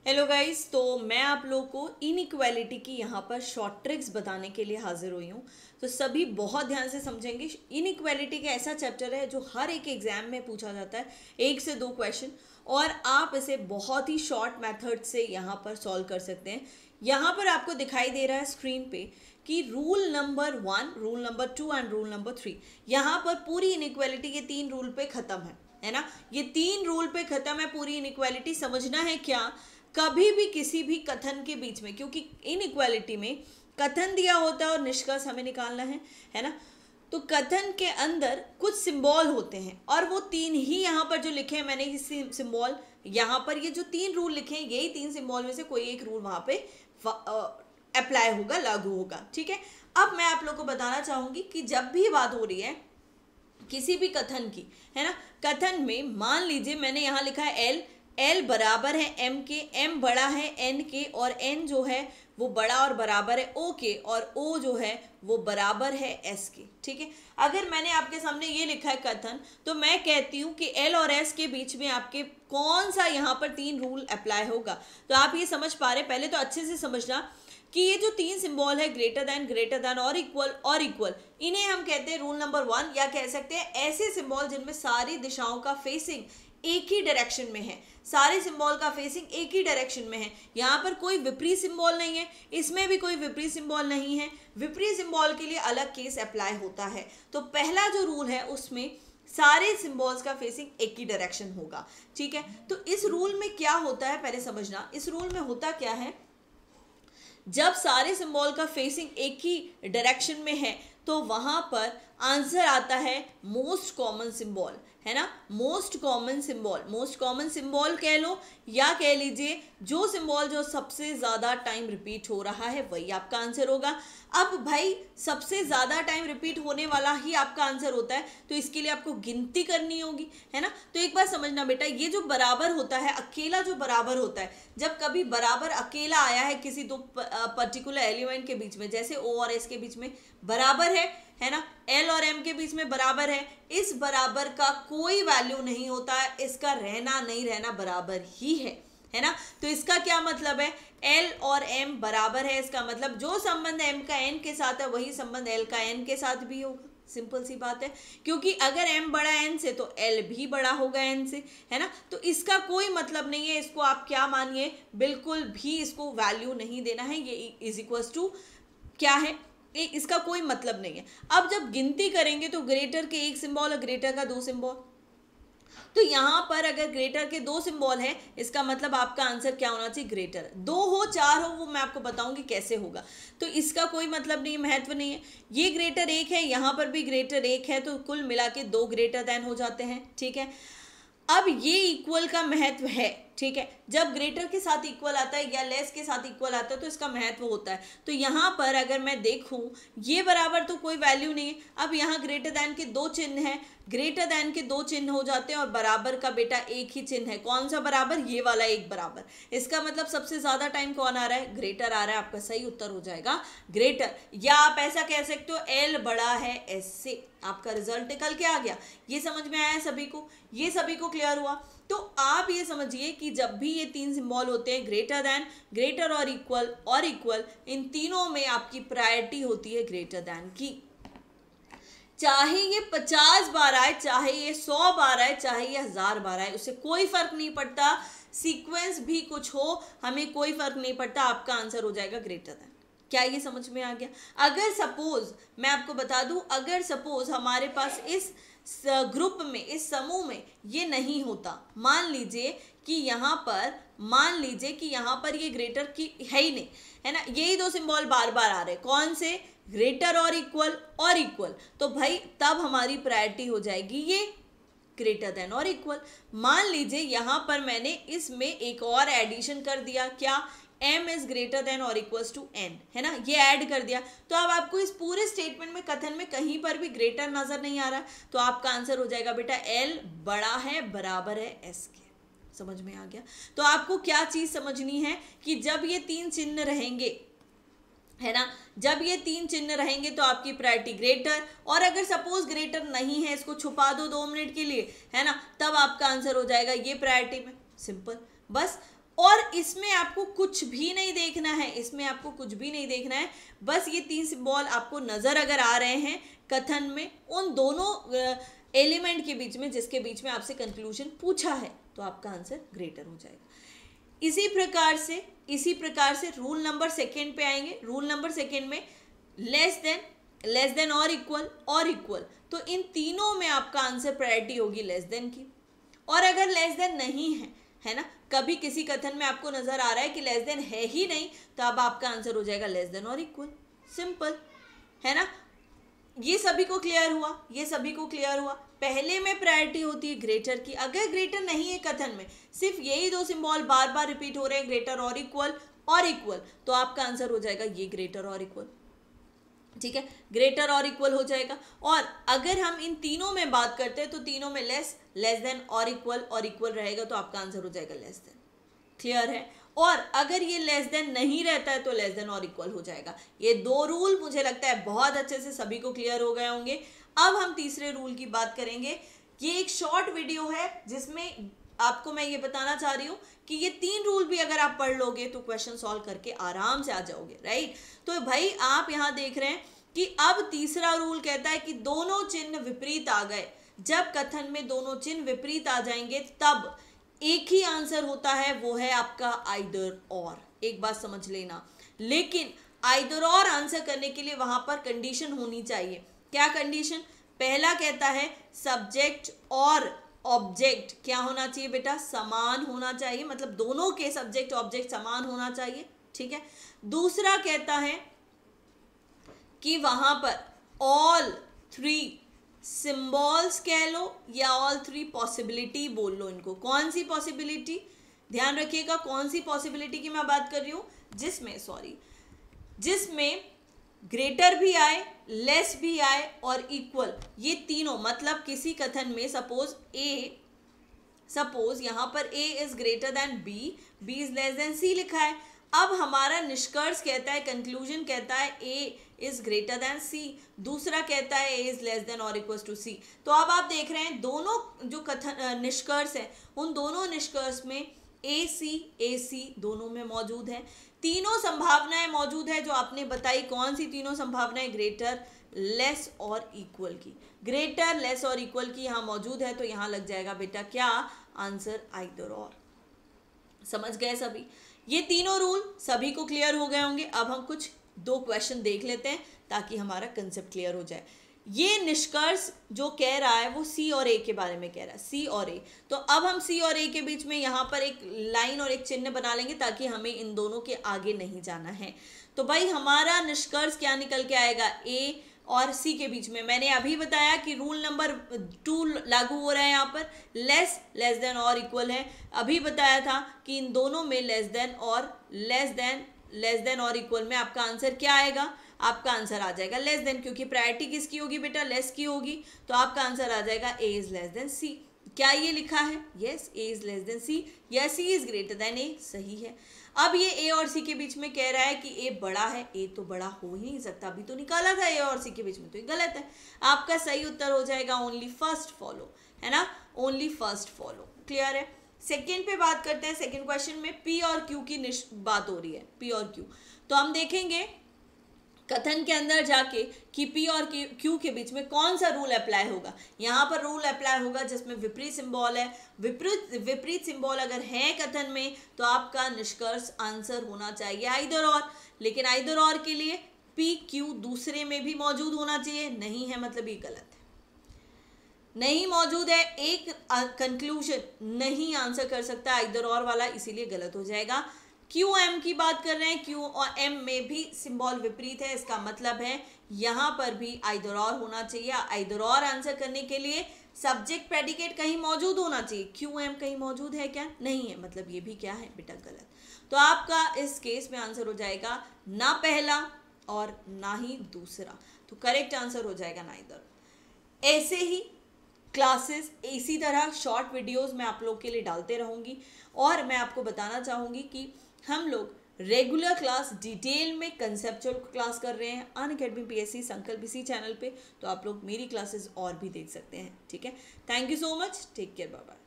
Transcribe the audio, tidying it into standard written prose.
Hello guys, तो मैं आप लोगों को इनइक्वालिटी की यहाँ पर शॉर्ट ट्रिक्स बताने के लिए हाजिर हुई हूँ। तो सभी बहुत ध्यान से समझेंगे। इनइक्वालिटी का ऐसा चैप्टर है जो हर एक एग्जाम में पूछा जाता है, 1 से 2 क्वेश्चन, और आप इसे बहुत ही शॉर्ट मेथड से यहाँ पर सॉल्व कर सकते हैं। यहाँ पर आपको दिखाई दे रहा है स्क्रीन पे कि rule number 1, rule number 2 and rule number 3 यहाँ पर पूरी इनइक्वालिटी के 3 रूल पे ख़त्म है ना। ये 3 रूल पे ख़त्म है पूरी इनइक्वालिटी। समझना है क्या, कभी भी किसी भी कथन के बीच में, क्योंकि इनइक्वालिटी में कथन दिया होता है और निष्कर्ष हमें निकालना है ना। तो कथन के अंदर कुछ सिंबल होते हैं और वो 3 ही यहाँ पर जो लिखे हैं मैंने, इस सिंबल यहाँ पर ये जो 3 रूल लिखे हैं, यही 3 सिंबल में से कोई एक रूल वहाँ पे अप्लाई होगा, लागू होगा। ठीक है, अब मैं आप लोग को बताना चाहूँगी कि जब भी बात हो रही है किसी भी कथन की, है ना, कथन में मान लीजिए मैंने यहाँ लिखा है एल बराबर है एम के, एम बड़ा है एन के, और एन जो है वो बड़ा और बराबर है ओ के, और ओ जो है वो बराबर है एस के। ठीक है, अगर मैंने आपके सामने ये लिखा है कथन, तो मैं कहती हूँ कि एल और एस के बीच में आपके कौन सा यहाँ पर 3 रूल अप्लाई होगा। तो आप ये समझ पा रहे, पहले तो अच्छे से समझना कि ये जो 3 सिंबल है, ग्रेटर देन और इक्वल, इन्हें हम कहते हैं रूल नंबर 1, या कह सकते हैं ऐसे सिंबल जिनमें सारी दिशाओं का फेसिंग एक ही डायरेक्शन में है, सारे सिंबल का फेसिंग एक ही डायरेक्शन में है। यहाँ पर कोई विपरीत सिंबल नहीं है, इसमें भी कोई विपरीत सिंबल नहीं है। विपरीत सिंबल के लिए अलग केस अप्लाई होता है। तो पहला जो रूल है उसमें सारे सिंबल्स का फेसिंग एक ही डायरेक्शन होगा। ठीक है, तो इस रूल में क्या होता है पहले समझना। इस रूल में होता क्या है, जब सारे सिंबल का फेसिंग एक ही डायरेक्शन में है तो वहां पर आंसर आता है मोस्ट कॉमन सिंबल, है ना। मोस्ट कॉमन सिंबल कह लो, या कह लीजिए जो सिंबल जो सबसे ज़्यादा टाइम रिपीट हो रहा है वही आपका आंसर होगा। अब भाई सबसे ज़्यादा टाइम रिपीट होने वाला ही आपका आंसर होता है, तो इसके लिए आपको गिनती करनी होगी, है ना। तो एक बार समझना बेटा, ये जो बराबर होता है, अकेला जो बराबर होता है, जब कभी बराबर अकेला आया है किसी दो पर्टिकुलर एलिमेंट के बीच में, जैसे ओ और एस के बीच में बराबर है ना, एल और एम के बीच में बराबर है, इस बराबर का कोई वैल्यू नहीं होता है, इसका रहना नहीं रहना बराबर ही है ना। तो इसका क्या मतलब है, एल और एम बराबर है, इसका मतलब जो संबंध एम का एन के साथ है वही संबंध एल का एन के साथ भी होगा। सिंपल सी बात है, क्योंकि अगर m बड़ा एन से तो l भी बड़ा होगा n से, है ना। तो इसका कोई मतलब नहीं है, इसको आप क्या मानिए, बिल्कुल भी इसको वैल्यू नहीं देना है। ये इज इक्वल्स टू क्या है, इसका कोई मतलब नहीं है। अब जब गिनती करेंगे तो ग्रेटर के 1 सिंबल और ग्रेटर का 2 सिंबल, तो यहाँ पर अगर ग्रेटर के 2 सिंबल है, इसका मतलब आपका आंसर क्या होना चाहिए, ग्रेटर। 2 हो 4 हो वो मैं आपको बताऊंगी कैसे होगा। तो इसका कोई मतलब नहीं, महत्व नहीं है। ये ग्रेटर 1 है, यहाँ पर भी ग्रेटर 1 है, तो कुल मिला के 2 ग्रेटर देन हो जाते हैं। ठीक है, अब ये इक्वल का महत्व है। ठीक है, जब ग्रेटर के साथ इक्वल आता है या लेस के साथ इक्वल आता है तो इसका महत्व होता है। तो यहाँ पर अगर मैं देखूँ, ये बराबर तो कोई वैल्यू नहीं है। अब यहाँ ग्रेटर दैन के 2 चिन्ह हैं, ग्रेटर दैन के 2 चिन्ह हो जाते हैं और बराबर का बेटा एक ही चिन्ह है। कौन सा बराबर, ये वाला एक बराबर। इसका मतलब सबसे ज्यादा टाइम कौन आ रहा है, ग्रेटर आ रहा है। आपका सही उत्तर हो जाएगा ग्रेटर। या आप ऐसा कह सकते हो एल बड़ा है एस से, आपका रिजल्ट निकल के आ गया। ये समझ में आया सभी को, ये सभी को क्लियर हुआ। तो आप ये समझिए कि जब भी ये 3 सिंबल होते हैं, ग्रेटर देन, ग्रेटर और इक्वल, इन तीनों में आपकी प्रायोरिटी होती है ग्रेटर देन की। चाहे ये 50 बार आए, चाहे ये 100 बार आए, चाहे ये 1000 बार आए, उससे कोई फर्क नहीं पड़ता। सीक्वेंस भी कुछ हो, हमें कोई फर्क नहीं पड़ता, आपका आंसर हो जाएगा ग्रेटर देन। क्या ये समझ में आ गया। अगर सपोज मैं आपको बता दूं, अगर सपोज हमारे पास इस ग्रुप में, इस समूह में ये नहीं होता, मान लीजिए कि यहाँ पर ये ग्रेटर की है ही नहीं, है ना, यही 2 सिंबल बार बार आ रहे, कौन से, ग्रेटर और इक्वल, तो भाई तब हमारी प्रायोरिटी हो जाएगी ये ग्रेटर देन और इक्वल। मान लीजिए यहाँ पर मैंने इसमें एक और एडिशन कर दिया, क्या, m इज ग्रेटर देन और इक्वल्स टू n, है ना, ये ऐड कर दिया। तो अब आपको इस पूरे स्टेटमेंट में, कथन में कहीं पर भी ग्रेटर नजर नहीं आ रहा, तो आपका आंसर हो जाएगा बेटा l बड़ा है, बराबर है s के। समझ में आ गया। तो आपको क्या चीज समझनी है कि जब ये 3 चिन्ह रहेंगे, है ना, जब ये 3 चिन्ह रहेंगे तो आपकी प्रायोरिटी ग्रेटर, और अगर सपोज ग्रेटर नहीं है, इसको छुपा दो 2 मिनट के लिए, है ना, तब आपका आंसर हो जाएगा ये प्रायोरिटी में। सिंपल, बस और इसमें आपको कुछ भी नहीं देखना है, इसमें आपको कुछ भी नहीं देखना है, बस ये 3 सिंबल आपको नजर अगर आ रहे हैं कथन में, उन दोनों एलिमेंट के बीच में जिसके बीच में आपसे कंक्लूजन पूछा है, तो आपका आंसर ग्रेटर हो जाएगा। इसी प्रकार से रूल नंबर सेकेंड पे आएंगे। रूल नंबर सेकेंड में लेस देन और इक्वल, तो इन तीनों में आपका आंसर प्रायोरिटी होगी लेस देन की। और अगर लेस देन नहीं है ना, कभी किसी कथन में आपको नजर आ रहा है कि लेस देन है ही नहीं, तो अब आपका आंसर हो जाएगा लेस देन और इक्वल। सिंपल है ना। ये सभी को क्लियर हुआ। पहले में प्रायोरिटी होती है ग्रेटर की। अगर ग्रेटर नहीं है कथन में, सिर्फ यही 2 सिंबल बार बार रिपीट हो रहे हैं, ग्रेटर और इक्वल, तो आपका आंसर हो जाएगा ये ग्रेटर और इक्वल। ठीक है, ग्रेटर और इक्वल हो जाएगा। और अगर हम इन तीनों में बात करते हैं तो तीनों में लेस देन और इक्वल रहेगा, तो आपका आंसर हो जाएगा लेस देन। क्लियर है। और अगर ये लेस देन नहीं रहता है तो लेस देन और इक्वल हो जाएगा। ये 2 रूल मुझे लगता है बहुत अच्छे से सभी को क्लियर हो गए होंगे। अब हम तीसरे रूल की बात करेंगे। ये एक शॉर्ट वीडियो है जिसमें आपको मैं ये बताना चाह रही हूँ कि ये 3 रूल भी अगर आप पढ़ लोगे तो क्वेश्चन सॉल्व करके आराम से आ जाओगे, राइट। तो भाई आप यहाँ देख रहे हैं कि अब तीसरा रूल कहता है कि दोनों चिन्ह विपरीत आ गए। जब कथन में दोनों चिन्ह विपरीत आ जाएंगे तब एक ही आंसर होता है, वो है आपका आइदर और। एक बात समझ लेना, लेकिन आइदर और आंसर करने के लिए वहां पर कंडीशन होनी चाहिए। क्या कंडीशन? पहला कहता है सब्जेक्ट और ऑब्जेक्ट क्या होना चाहिए बेटा? समान होना चाहिए, मतलब दोनों के सब्जेक्ट ऑब्जेक्ट समान होना चाहिए। ठीक है। दूसरा कहता है कि वहां पर ऑल 3 सिंबल्स कह लो या ऑल 3 पॉसिबिलिटी बोल लो इनको। कौन सी पॉसिबिलिटी? ध्यान रखिएगा कौन सी पॉसिबिलिटी की मैं बात कर रही हूं, जिसमें ग्रेटर भी आए, लेस भी आए और इक्वल, ये तीनों, मतलब किसी कथन में सपोज यहां पर A is greater than B is less than C लिखा है। अब हमारा निष्कर्ष कहता है, कंक्लूजन कहता है A is greater than C, दूसरा कहता है A इज लेस देन और इक्वल टू C। तो अब आप देख रहे हैं दोनों जो कथन निष्कर्ष है, उन दोनों निष्कर्ष में AC दोनों में मौजूद है। तीनों संभावनाएं मौजूद है जो आपने बताई। कौन सी तीनों संभावनाएं? ग्रेटर, लेस और इक्वल की। ग्रेटर, लेस और इक्वल की यहाँ मौजूद है, तो यहाँ लग जाएगा बेटा क्या? आंसर आइदर और। समझ गए सभी? ये तीनों रूल सभी को क्लियर हो गए होंगे। अब हम कुछ 2 क्वेश्चन देख लेते हैं ताकि हमारा कंसेप्ट क्लियर हो जाए। ये निष्कर्ष जो कह रहा है वो C और A के बारे में कह रहा है, C और A। तो अब हम C और A के बीच में यहाँ पर एक लाइन और एक चिन्ह बना लेंगे ताकि हमें इन दोनों के आगे नहीं जाना है। तो भाई हमारा निष्कर्ष क्या निकल के आएगा? A और C के बीच में मैंने अभी बताया कि रूल नंबर 2 लागू हो रहा है। यहाँ पर लेस देन और इक्वल है। अभी बताया था कि इन दोनों में लेस देन और इक्वल में आपका आंसर क्या आएगा? आपका आंसर आ जाएगा लेस देन, क्योंकि प्रायोरिटी किसकी होगी बेटा? लेस की होगी। तो आपका आंसर आ जाएगा A is less than C। क्या ये लिखा है? Yes, A is less than C या C is greater than A। सही है। अब ये A और C के बीच में कह रहा है कि A बड़ा है। A तो बड़ा हो ही नहीं सकता, अभी तो निकाला था A और C के बीच में, तो ये गलत है। आपका सही उत्तर हो जाएगा ओनली फर्स्ट फॉलो, है ना? Only first follow. क्लियर है। सेकेंड पे बात करते हैं। सेकेंड क्वेश्चन में P और Q की बात हो रही है, P और Q। तो हम देखेंगे कथन के अंदर जाके कि P और Q के बीच में कौन सा रूल अप्लाई होगा। यहाँ पर रूल अप्लाई होगा जिसमें विपरीत सिंबल है। विपरीत सिंबल अगर है कथन में तो आपका निष्कर्ष आंसर होना चाहिए आइदर और। लेकिन आइदर और के लिए P Q दूसरे में भी मौजूद होना चाहिए, नहीं है मतलब ये गलत है। नहीं मौजूद है, एक कंक्लूजन नहीं आंसर कर सकता आइदर और वाला, इसीलिए गलत हो जाएगा। क्यू एम की बात कर रहे हैं, क्यू और एम में भी सिंबल विपरीत है, इसका मतलब है यहाँ पर भी आइदर और होना चाहिए। आइदर और आंसर करने के लिए सब्जेक्ट प्रेडिकेट कहीं मौजूद होना चाहिए। क्यू एम कहीं मौजूद है क्या? नहीं है, मतलब ये भी क्या है बेटा? गलत। तो आपका इस केस में आंसर हो जाएगा ना पहला और ना ही दूसरा, तो करेक्ट आंसर हो जाएगा नाइदर। ऐसे ही क्लासेस, इसी तरह शॉर्ट वीडियोस मैं आप लोग के लिए डालते रहूँगी। और मैं आपको बताना चाहूँगी कि हम लोग रेगुलर क्लास डिटेल में कंसेप्चुअल क्लास कर रहे हैं अनअकैडमी PSC संकल्प इसी चैनल पे, तो आप लोग मेरी क्लासेस और भी देख सकते हैं। ठीक है। Thank you so much. Take care. Bye bye.